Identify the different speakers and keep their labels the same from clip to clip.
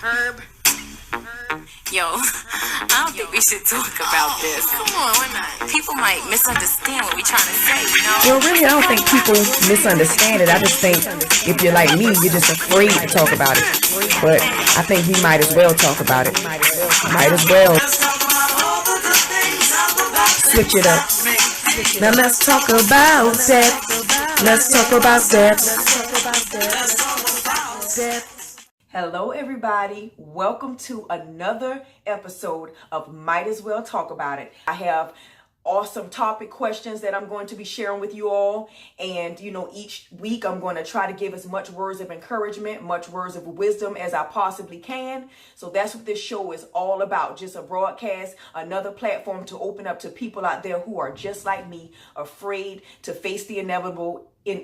Speaker 1: Yo, I don't think we should talk about this. Come on, why not? People might misunderstand what we're trying to say, you know?
Speaker 2: Well, really, I don't think people misunderstand it. I just think if you're like me, you're just afraid to talk about it. But I think we might as well talk about it. Might as well switch it up. Now let's talk about that. Let's talk about that. Hello, everybody. Welcome to another episode of Might As Well Talk About It. I have awesome topic questions that I'm going to be sharing with you all. And, each week I'm going to try to give as much words of encouragement, much words of wisdom as I possibly can. So that's what this show is all about. Just a broadcast, another platform to open up to people out there who are just like me, afraid to face the inevitable and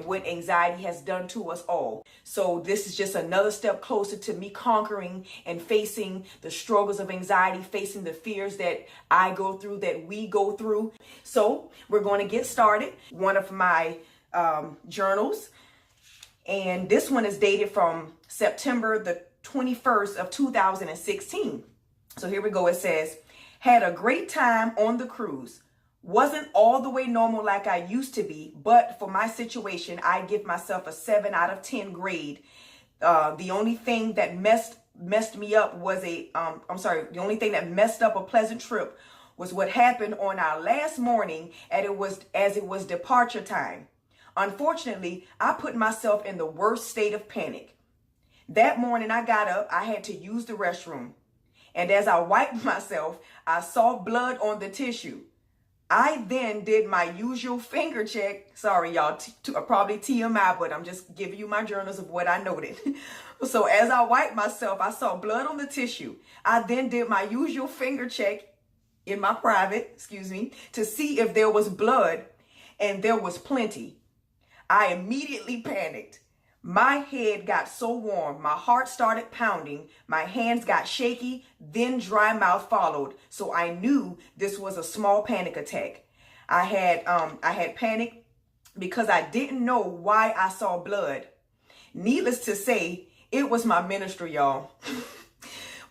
Speaker 2: what anxiety has done to us all. So this is just another step closer to me conquering and facing the struggles of anxiety, facing the fears that I go through, that we go through. So we're going to get started. One of my journals, and this one is dated from September the 21st of 2016. So here we go. It says, had a great time on the cruise. Wasn't all the way normal like I used to be, but for my situation, I give myself a 7 out of 10 grade. The only thing that messed me up was the only thing that messed up a pleasant trip was what happened on our last morning as it was departure time. Unfortunately, I put myself in the worst state of panic. That morning I got up, I had to use the restroom. And as I wiped myself, I saw blood on the tissue. I then did my usual finger check. Sorry, y'all, probably TMI, but I'm just giving you my journals of what I noted. So as I wiped myself, I saw blood on the tissue. I then did my usual finger check in my private, to see if there was blood, and there was plenty. I immediately panicked. My head got so warm, my heart started pounding, my hands got shaky, then dry mouth followed. So I knew this was a small panic attack. I had panic because I didn't know why I saw blood. Needless to say, it was my ministry, y'all.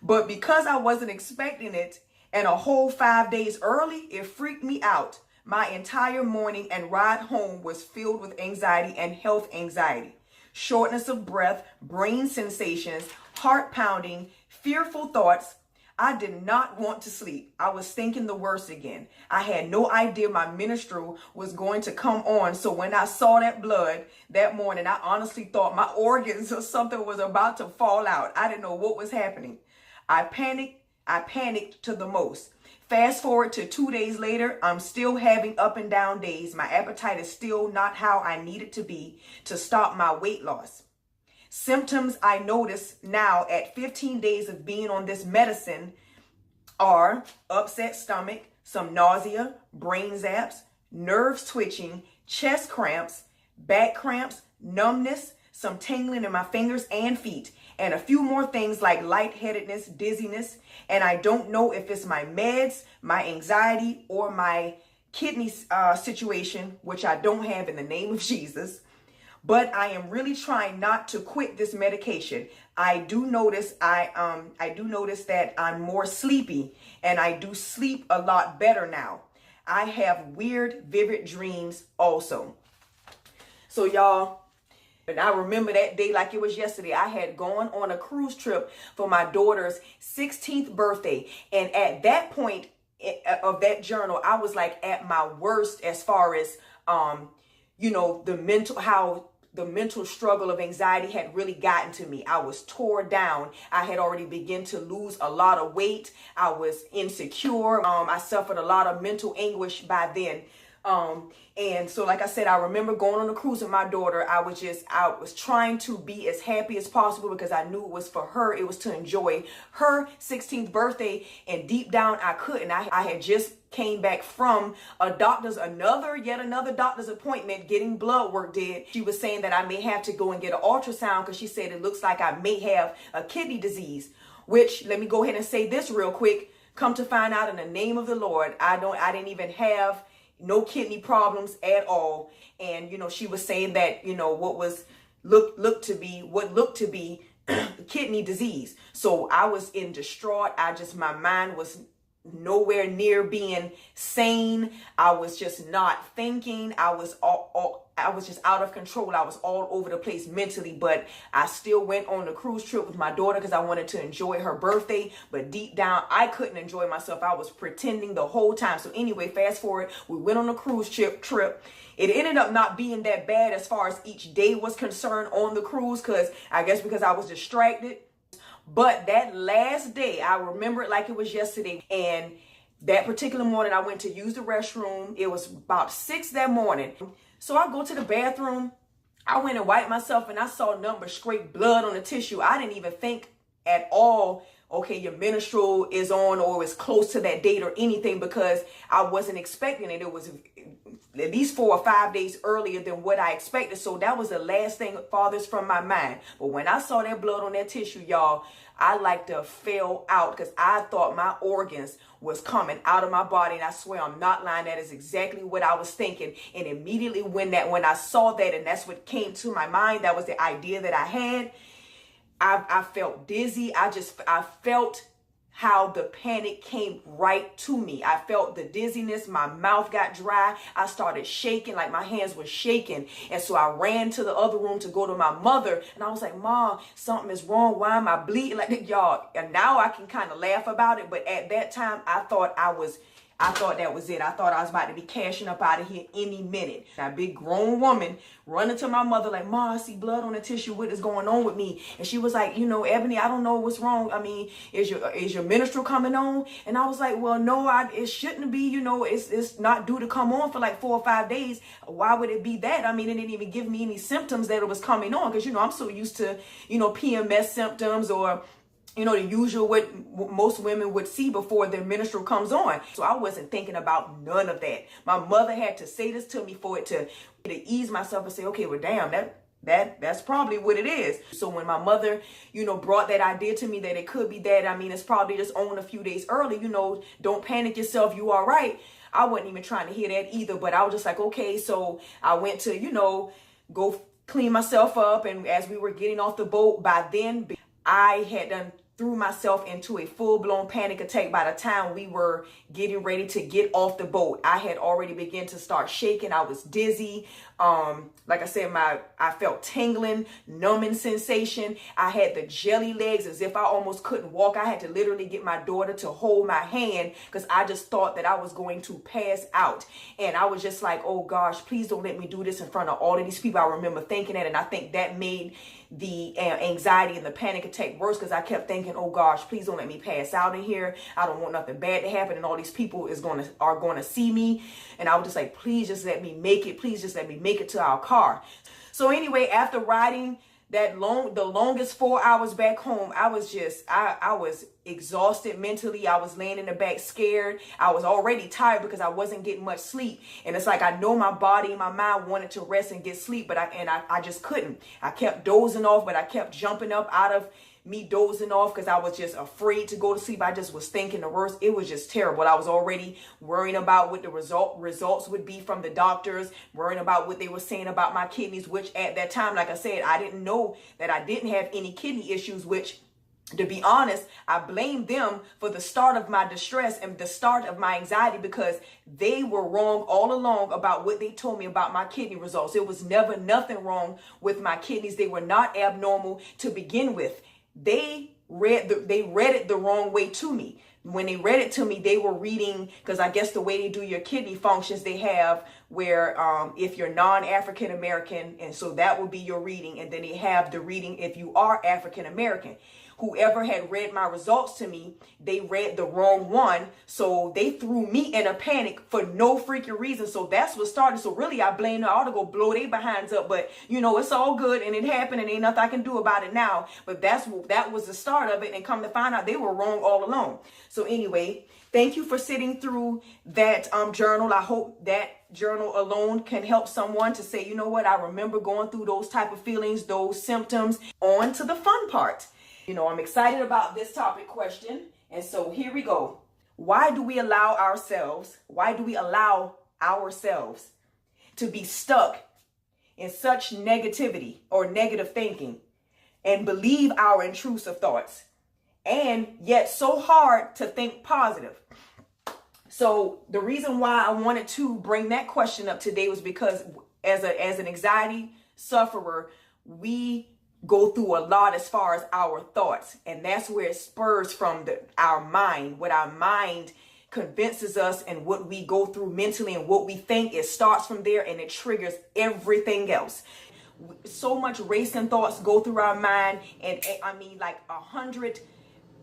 Speaker 2: But because I wasn't expecting it, and a whole 5 days early, it freaked me out. My entire morning and ride home was filled with anxiety and health anxiety. Shortness of breath, brain sensations, heart pounding, fearful thoughts. I did not want to sleep. I was thinking the worst again. I had no idea my minstrel was going to come on. So when I saw that blood that morning, I honestly thought my organs or something was about to fall out. I didn't know what was happening. I panicked to the most. Fast forward to 2 days later, I'm still having up and down days. My appetite is still not how I need it to be to stop my weight loss. Symptoms I notice now at 15 days of being on this medicine are upset stomach, some nausea, brain zaps, nerves twitching, chest cramps, back cramps, numbness, some tingling in my fingers and feet, and a few more things like lightheadedness, dizziness, and I don't know if it's my meds, my anxiety, or my kidney situation, which I don't have in the name of Jesus. But I am really trying not to quit this medication. I do notice that I'm more sleepy, and I do sleep a lot better now. I have weird, vivid dreams also. So y'all, and I remember that day like it was yesterday. I had gone on a cruise trip for my daughter's 16th birthday. And at that point of that journal, I was like at my worst as far as, the mental struggle of anxiety had really gotten to me. I was tore down. I had already begun to lose a lot of weight. I was insecure. I suffered a lot of mental anguish by then. And so, like I said, I remember going on a cruise with my daughter. I was trying to be as happy as possible because I knew it was for her. It was to enjoy her 16th birthday. And deep down, I couldn't. I had just came back from yet another doctor's appointment getting blood work did. She was saying that I may have to go and get an ultrasound because she said it looks like I may have a kidney disease, which, let me go ahead and say this real quick. Come to find out, in the name of the Lord, I didn't even have no kidney problems at all. And, she was saying that, what looked to be kidney disease. So I was in distraught. My mind was nowhere near being sane. I was just not thinking. I was just out of control. I was all over the place mentally, but I still went on the cruise trip with my daughter because I wanted to enjoy her birthday. But deep down, I couldn't enjoy myself. I was pretending the whole time. So anyway, fast forward, we went on a cruise trip. It ended up not being that bad as far as each day was concerned on the cruise, because I was distracted. But that last day, I remember it like it was yesterday. And that particular morning, I went to use the restroom. It was about 6 that morning. So I go to the bathroom. I went and wiped myself, and I saw nothing but straight blood on the tissue. I didn't even think at all, okay, your menstrual is on or is close to that date or anything, because I wasn't expecting it. It was at least 4 or 5 days earlier than what I expected. So that was the last thing farthest from my mind. But when I saw that blood on that tissue, y'all, I like to fell out, because I thought my organs was coming out of my body. And I swear I'm not lying. That is exactly what I was thinking. And immediately when I saw that, and that's what came to my mind, that was the idea that I had. I felt dizzy. I felt how the panic came right to me. I felt the dizziness. My mouth got dry. I started shaking, like my hands were shaking. And so I ran to the other room to go to my mother. And I was like, Mom, something is wrong. Why am I bleeding like that, y'all? And now I can kind of laugh about it. But at that time, I thought that was it. I thought I was about to be cashing up out of here any minute. That big grown woman running to my mother like, Ma, I see blood on the tissue. What is going on with me? And she was like, Ebony, I don't know what's wrong. I mean, is your menstrual coming on? And I was like, well, no, it shouldn't be. It's not due to come on for like 4 or 5 days. Why would it be that? I mean, it didn't even give me any symptoms that it was coming on, because, I'm so used to, PMS symptoms, or the usual what most women would see before their menstrual comes on. So I wasn't thinking about none of that. My mother had to say this to me for it to ease myself and say, okay, well, damn, that's probably what it is. So when my mother, brought that idea to me that it could be that, I mean, it's probably just on a few days early, don't panic yourself, you all right. I wasn't even trying to hear that either, but I was just like, okay. So I went to, go clean myself up. And as we were getting off the boat, by then I had threw myself into a full-blown panic attack. By the time we were getting ready to get off the boat, I had already begun to start shaking. I was dizzy. Like I said, I felt tingling, numbing sensation. I had the jelly legs as if I almost couldn't walk. I had to literally get my daughter to hold my hand, because I just thought that I was going to pass out. And I was just like, oh gosh, please don't let me do this in front of all of these people. I remember thinking that, and I think that made the anxiety and the panic attack worse, because I kept thinking, oh gosh, please don't let me pass out in here. I don't want nothing bad to happen, and all these people are going to see me. And I was just like, please just let me make it. Please just let me make it to our car. So anyway, after riding the longest 4 hours back home, I was exhausted mentally. I was laying in the back scared. I was already tired because I wasn't getting much sleep. And it's like, I know my body and my mind wanted to rest and get sleep, but I just couldn't. I kept dozing off, but I kept jumping up out of me dozing off because I was just afraid to go to sleep. I just was thinking the worst. It was just terrible. I was already worrying about what the results would be from the doctors, worrying about what they were saying about my kidneys, which at that time, like I said, I didn't know that I didn't have any kidney issues, which, to be honest, I blamed them for the start of my distress and the start of my anxiety, because they were wrong all along about what they told me about my kidney results. It was never nothing wrong with my kidneys. They were not abnormal to begin with. They read it the wrong way to me. When they read it to me, they were reading, because I guess the way they do your kidney functions, they have where if you're non-African American, and so that would be your reading, and then they have the reading if you are African American. Whoever had read my results to me, they read the wrong one. So they threw me in a panic for no freaking reason. So that's what started. So really, I blame them. I ought to go blow their behinds up. But, it's all good. And it happened. And ain't nothing I can do about it now. But that was the start of it. And come to find out, they were wrong all along. So anyway, thank you for sitting through that journal. I hope that journal alone can help someone to say, you know what, I remember going through those type of feelings, those symptoms. On to the fun part. I'm excited about this topic question. And so here we go. Why do we allow ourselves to be stuck in such negativity or negative thinking? and believe our intrusive thoughts, and yet so hard to think positive. So the reason why I wanted to bring that question up today was because as an anxiety sufferer, we go through a lot as far as our thoughts, and that's where it spurs from our mind. What our mind convinces us and what we go through mentally and what we think, it starts from there and it triggers everything else. So much racing thoughts go through our mind, and I mean like 100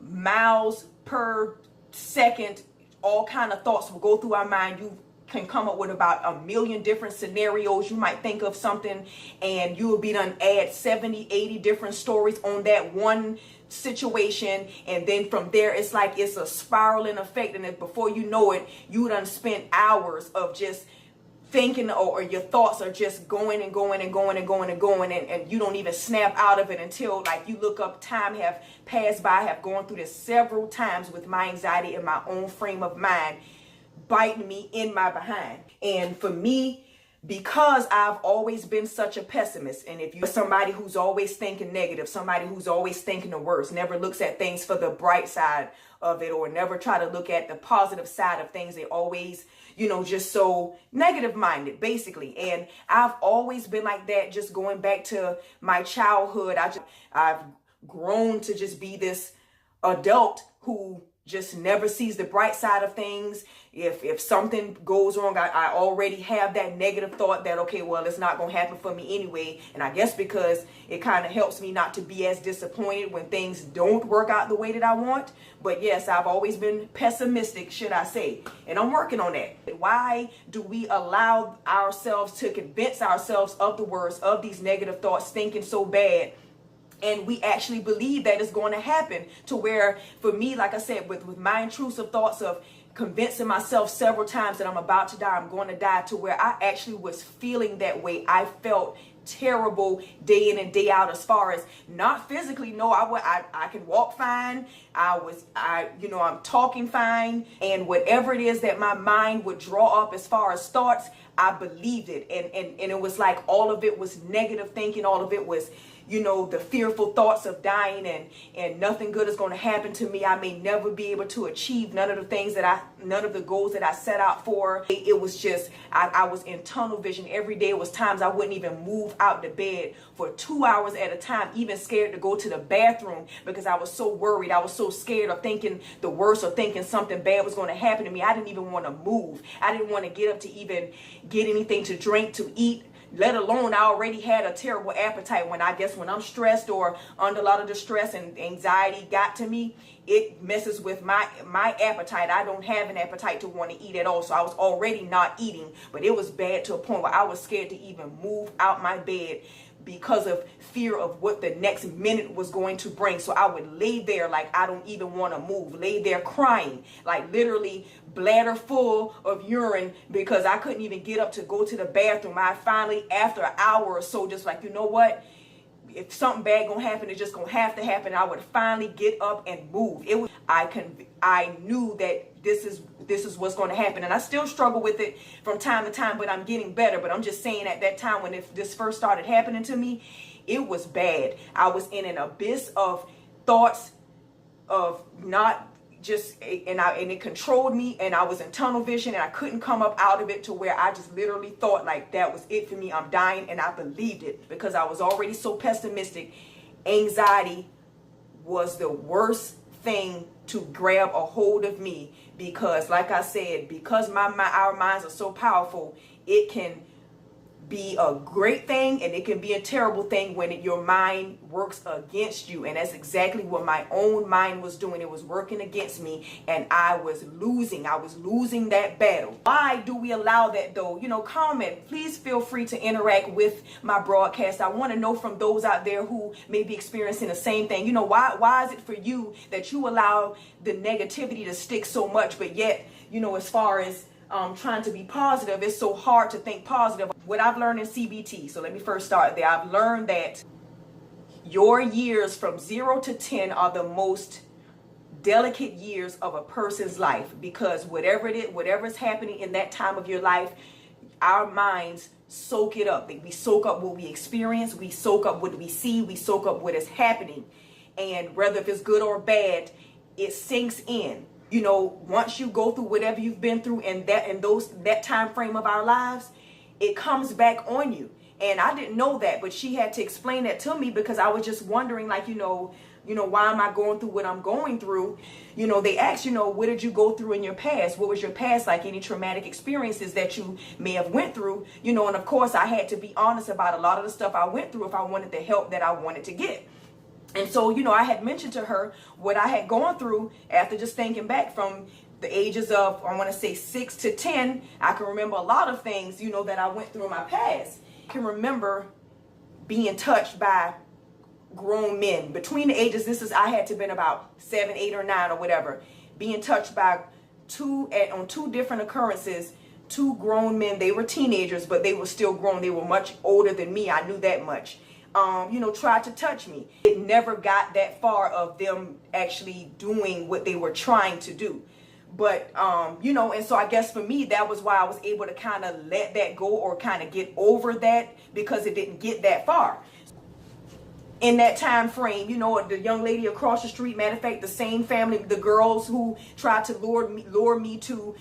Speaker 2: miles per second, all kind of thoughts will go through our mind. You can come up with about 1 million different scenarios. You might think of something and you will be done add 70, 80 different stories on that one situation, and then from there it's like it's a spiraling effect, and then before you know it, you done spent hours of just thinking, or your thoughts are just going and going and going and going and going, and you don't even snap out of it until like you look up, time have passed by. I have gone through this several times with my anxiety in my own frame of mind, biting me in my behind. And for me, because I've always been such a pessimist, and if you're somebody who's always thinking negative, somebody who's always thinking the worst, never looks at things for the bright side of it, or never try to look at the positive side of things, they always, just so negative minded, basically. And I've always been like that, just going back to my childhood. I've grown to just be this adult who just never sees the bright side of things. If something goes wrong, I already have that negative thought that, okay, well, it's not going to happen for me anyway. And I guess because it kind of helps me not to be as disappointed when things don't work out the way that I want. But yes, I've always been pessimistic, should I say. And I'm working on that. Why do we allow ourselves to convince ourselves of the worst, of these negative thoughts, thinking so bad? And we actually believe that it's going to happen, to where, for me, like I said, with my intrusive thoughts of convincing myself several times that I'm about to die, I'm going to die, to where I actually was feeling that way. I felt terrible day in and day out, as far as not physically. No, I can walk fine. I'm talking fine. And whatever it is that my mind would draw up as far as thoughts, I believed it. And it was like all of it was negative thinking. All of it was, the fearful thoughts of dying, and nothing good is going to happen to me. I may never be able to achieve none of the goals that I set out for. It was just, I was in tunnel vision every day. It was times I wouldn't even move out the bed for 2 hours at a time, even scared to go to the bathroom, because I was so worried. I was so scared of thinking the worst, or thinking something bad was going to happen to me. I didn't even want to move. I didn't want to get up to even get anything to drink, to eat, let alone I already had a terrible appetite. When I'm stressed or under a lot of distress and anxiety got to me, it messes with my appetite. I don't have an appetite to want to eat at all. So I was already not eating, but it was bad to a point where I was scared to even move out my bed because of fear of what the next minute was going to bring. So I would lay there like I don't even want to move, lay there crying, like literally bladder full of urine, because I couldn't even get up to go to the bathroom. I finally, after an hour or so, just like, you know what? If something bad gonna happen, it's just gonna have to happen. I would finally get up and move. I knew that this is what's going to happen, and I still struggle with it from time to time, but I'm getting better. But I'm just saying, at that time when this first started happening to me, it was bad. I was in an abyss of thoughts of not just, and it controlled me, and I was in tunnel vision, and I couldn't come up out of it, to where I just literally thought like that was it for me. I'm dying, and I believed it because I was already so pessimistic. Anxiety was the worst thing to grab a hold of me, because like I said, because our minds are so powerful, it can be a great thing and it can be a terrible thing when your mind works against you. And that's exactly what my own mind was doing. It was working against me, and I was losing that battle. Why do we allow that though? Comment. Please feel free to interact with my broadcast. I want to know from those out there who may be experiencing the same thing. Why is it for you that you allow the negativity to stick so much, but yet, as far as trying to be positive, it's so hard to think positive? What I've learned in CBT, so let me first start there. I've learned that your years from 0 to 10 are the most delicate years of a person's life, because whatever's happening in that time of your life, our minds soak it up. We soak up what we experience, we soak up what we see, we soak up what is happening. And whether if it's good or bad, it sinks in. You know, once you go through whatever you've been through and that time frame of our lives, it comes back on you. And I didn't know that, but she had to explain that to me, because I was just wondering, like, why am I going through what I'm going through? You know, they asked, what did you go through in your past? What was your past like? Any traumatic experiences that you may have went through? And of course I had to be honest about a lot of the stuff I went through if I wanted the help that I wanted to get. And so, I had mentioned to her what I had gone through after just thinking back from the ages of, I want to say 6 to 10. I can remember a lot of things, that I went through in my past. I can remember being touched by grown men between the ages. I had to been about 7, 8, or 9 or whatever, being touched by on two different occurrences, 2 grown men. They were teenagers, but they were still grown. They were much older than me. I knew that much. Tried to touch me. It never got that far of them actually doing what they were trying to do. But, and so I guess for me, that was why I was able to kind of let that go, or kind of get over that, because it didn't get that far. In that time frame, the young lady across the street, matter of fact, the same family, the girls who tried to lure me to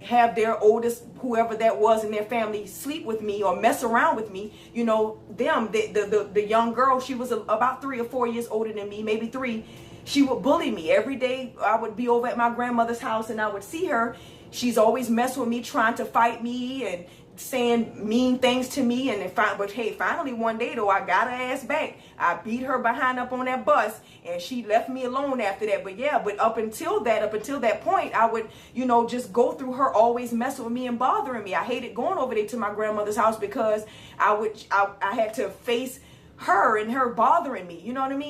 Speaker 2: have their oldest, whoever that was in their family, sleep with me or mess around with me, the young girl, she was about 3 or 4 years older than me, maybe 3. She would bully me every day. I would be over at my grandmother's house and I would see her. She's always messing with me, trying to fight me and saying mean things to me. But hey, finally one day though, I got her ass back. I beat her behind up on that bus, and she left me alone after that. But up until that point, I would, just go through her always messing with me and bothering me. I hated going over there to my grandmother's house, because I had to face her and her bothering me,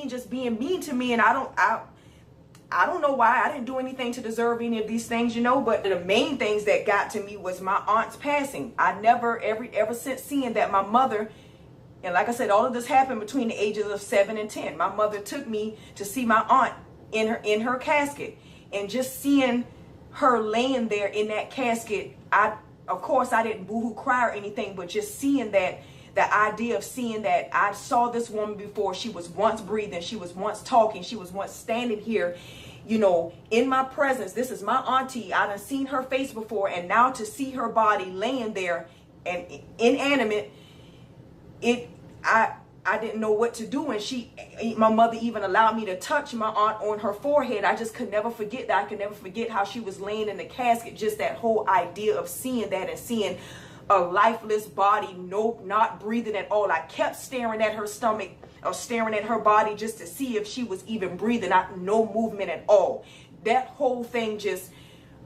Speaker 2: just being mean to me. And I don't know why. I didn't do anything to deserve any of these things, but the main things that got to me was my aunt's passing. I never, ever since seeing that, my mother, and like I said, all of this happened between the ages of 7 and 10. My mother took me to see my aunt in her casket, and just seeing her laying there in that casket, of course I didn't boohoo cry or anything, but just seeing that, the idea of seeing that I saw this woman before. She was once breathing. She was once talking. She was once standing here, in my presence. This is my auntie. I done seen her face before, and now to see her body laying there and inanimate, I didn't know what to do. And my mother even allowed me to touch my aunt on her forehead. I just could never forget that. I could never forget how she was laying in the casket. Just that whole idea of seeing that, and seeing a lifeless body, not breathing at all. I kept staring at her stomach, or staring at her body, just to see if she was even breathing. No movement at all. That whole thing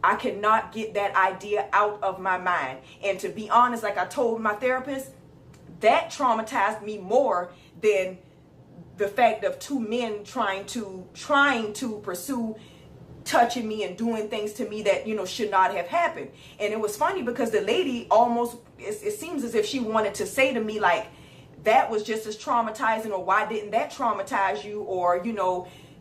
Speaker 2: I could not get that idea out of my mind. And to be honest, like I told my therapist, that traumatized me more than the fact of 2 men trying to pursue touching me and doing things to me that should not have happened. And it was funny, because the lady almost, it seems as if she wanted to say to me, like, that was just as traumatizing, or why didn't that traumatize you? Or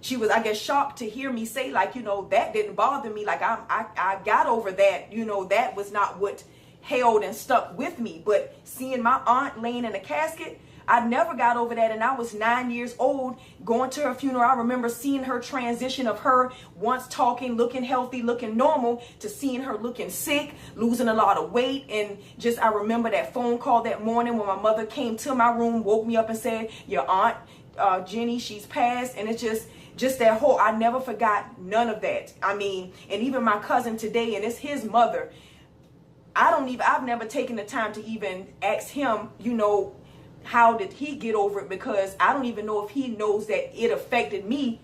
Speaker 2: she was, I guess, shocked to hear me say, like, that didn't bother me, like I got over that, that was not what held and stuck with me. But seeing my aunt laying in a casket, I never got over that. And I was 9 years old going to her funeral. I remember seeing her transition of her once talking, looking healthy, looking normal, to seeing her looking sick, losing a lot of weight. And I remember that phone call that morning when my mother came to my room, woke me up and said, your aunt, Jenny, she's passed. And it's just that whole, I never forgot none of that. I mean, and even my cousin today, and it's his mother, I've never taken the time to even ask him, how did he get over it? Because I don't even know if he knows that it affected me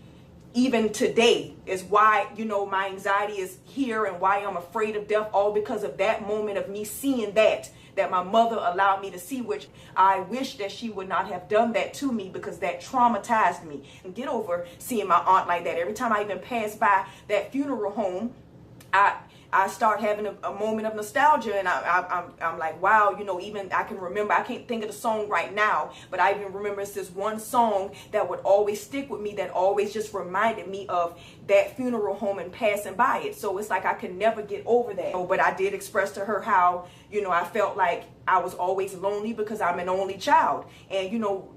Speaker 2: even today. Is why, my anxiety is here, and why I'm afraid of death, all because of that moment of me seeing that my mother allowed me to see, which I wish that she would not have done that to me, because that traumatized me. And get over seeing my aunt like that. Every time I even pass by that funeral home, I start having a moment of nostalgia, and I'm like, wow, even I can remember, I can't think of the song right now, but I even remember it's this one song that would always stick with me, that always just reminded me of that funeral home and passing by it. So it's like I could never get over that. But I did express to her how, I felt like I was always lonely because I'm an only child. And,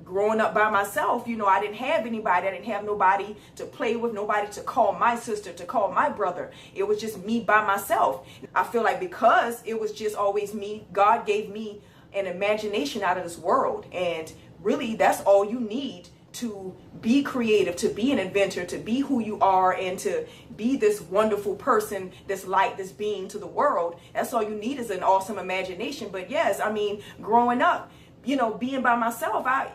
Speaker 2: growing up by myself, I didn't have anybody. I didn't have nobody to play with, nobody to call my sister, to call my brother. It was just me by myself. I feel like because it was just always me, God gave me an imagination out of this world. And really, that's all you need to be creative, to be an inventor, to be who you are, and to be this wonderful person, this light, this being to the world. That's all you need is an awesome imagination. But yes, I mean, growing up, being by myself, I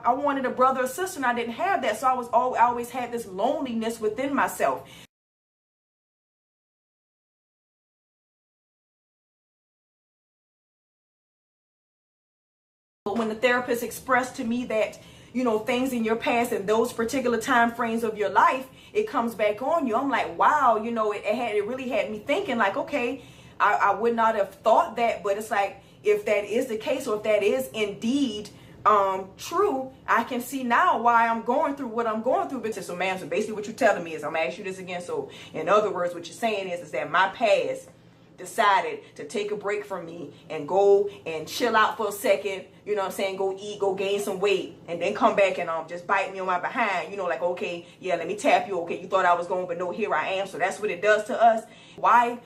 Speaker 2: wanted a brother or sister, and I didn't have that. So I always had this loneliness within myself. But when the therapist expressed to me that, things in your past and those particular time frames of your life, it comes back on you. I'm like, wow, it really had me thinking like, okay, I would not have thought that, but it's like, if that is the case, or if that is indeed true, I can see now why I'm going through what I'm going through. So ma'am, so basically what you're telling me is, I'm gonna ask you this again. So in other words, what you're saying is that my past decided to take a break from me and go and chill out for a second, go eat, go gain some weight, and then come back and just bite me on my behind, like, okay, yeah, let me tap you, okay, you thought I was going, but no, here I am. So that's what it does to us. Why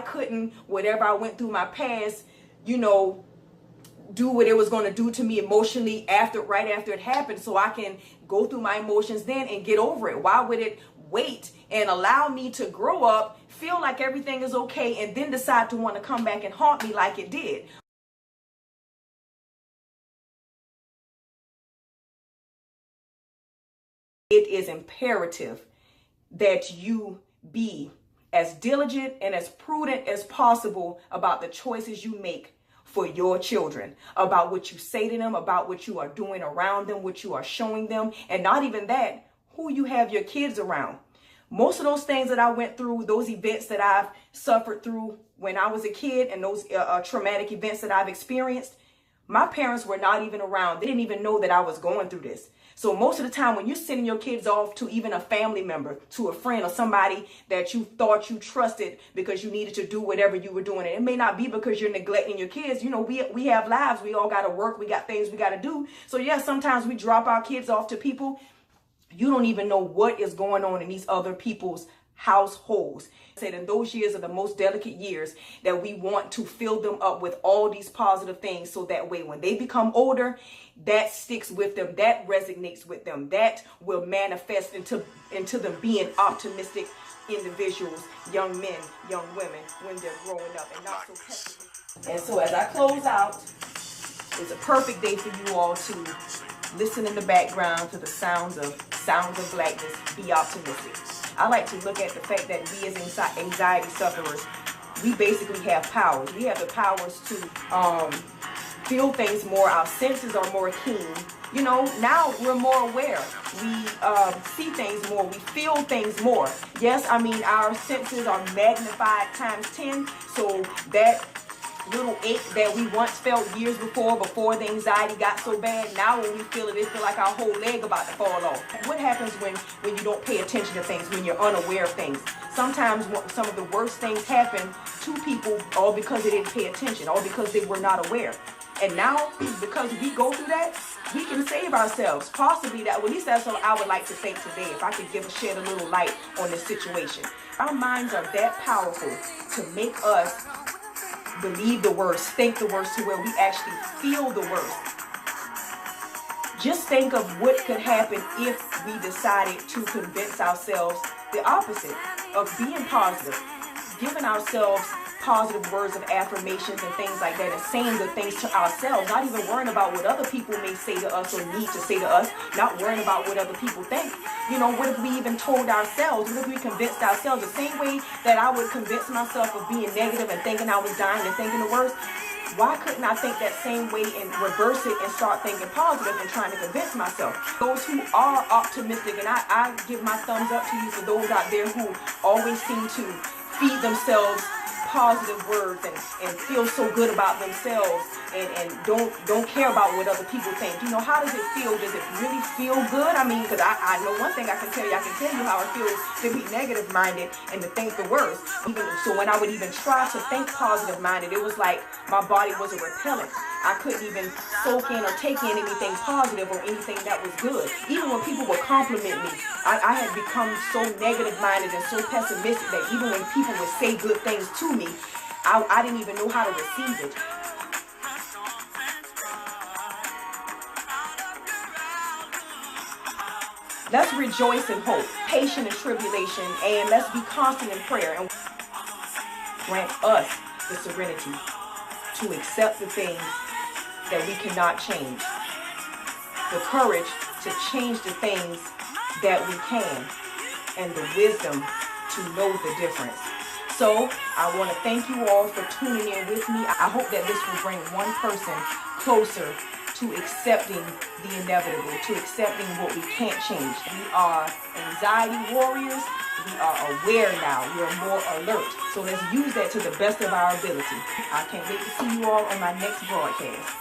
Speaker 2: couldn't whatever I went through my past, do what it was going to do to me emotionally right after it happened, so I can go through my emotions then and get over it? Why would it wait and allow me to grow up, feel like everything is okay, and then decide to want to come back and haunt me like it did? It is imperative that you be as diligent and as prudent as possible about the choices you make for your children, about what you say to them, about what you are doing around them, what you are showing them, and not even that, who you have your kids around. Most of those things that I went through, those events that I've suffered through when I was a kid, and those traumatic events that I've experienced, my parents were not even around. They didn't even know that I was going through this. So most of the time when you're sending your kids off to even a family member, to a friend or somebody that you thought you trusted because you needed to do whatever you were doing, and it may not be because you're neglecting your kids. We have lives. We all got to work. We got things we got to do. So yes, sometimes we drop our kids off to people. You don't even know what is going on in these other people's households. I said in those years are the most delicate years, that we want to fill them up with all these positive things, so that way when they become older, that sticks with them, that resonates with them, that will manifest into them being optimistic individuals, young men, young women, when they're growing up, and not so pessimistic. And so as I close out, it's a perfect day for you all to listen in the background to the sounds of blackness. Be optimistic. I like to look at the fact that we as anxiety sufferers, we basically have powers. We have the powers to feel things more. Our senses are more keen. Now we're more aware. We see things more. We feel things more. Yes, I mean, our senses are magnified times 10. So that little ache that we once felt years before the anxiety got so bad, now when we feel it, it feels like our whole leg about to fall off. What happens when you don't pay attention to things, when you're unaware of things? Sometimes some of the worst things happen to people all because they didn't pay attention, all because they were not aware. And now, because we go through that, we can save ourselves. Possibly that, well, at least that's what I would like to think today, if I could shed a little light on this situation. Our minds are that powerful to make us believe the worst, think the worst, to where we actually feel the worst. Just think of what could happen if we decided to convince ourselves the opposite, of being positive, giving ourselves positive words of affirmations and things like that, and saying good things to ourselves, not even worrying about what other people may say to us or need to say to us, not worrying about what other people think. What if we even told ourselves, what if we convinced ourselves the same way that I would convince myself of being negative and thinking I was dying and thinking the worst? Why couldn't I think that same way and reverse it and start thinking positive and trying to convince myself? Those who are optimistic, and I give my thumbs up to you for those out there who always seem to feed themselves positive words and feel so good about themselves and don't care about what other people think. You know, how does it feel? Does it really feel good? I mean, because I know one thing I can tell you how it feels to be negative minded and to think the worst. Even so, when I would even try to think positive minded, it was like my body was a repellent. I couldn't even soak in or take in anything positive or anything that was good. Even when people would compliment me, I had become so negative minded and so pessimistic that even when people would say good things to me, I didn't even know how to receive it. Let's rejoice in hope, patient in tribulation, and let's be constant in prayer, and grant us the serenity to accept the things that we cannot change, the courage to change the things that we can, and the wisdom to know the difference. So I want to thank you all for tuning in with me. I hope that this will bring one person closer to accepting the inevitable, to accepting what we can't change. We are anxiety warriors. We are aware now. We are more alert. So let's use that to the best of our ability. I can't wait to see you all on my next broadcast.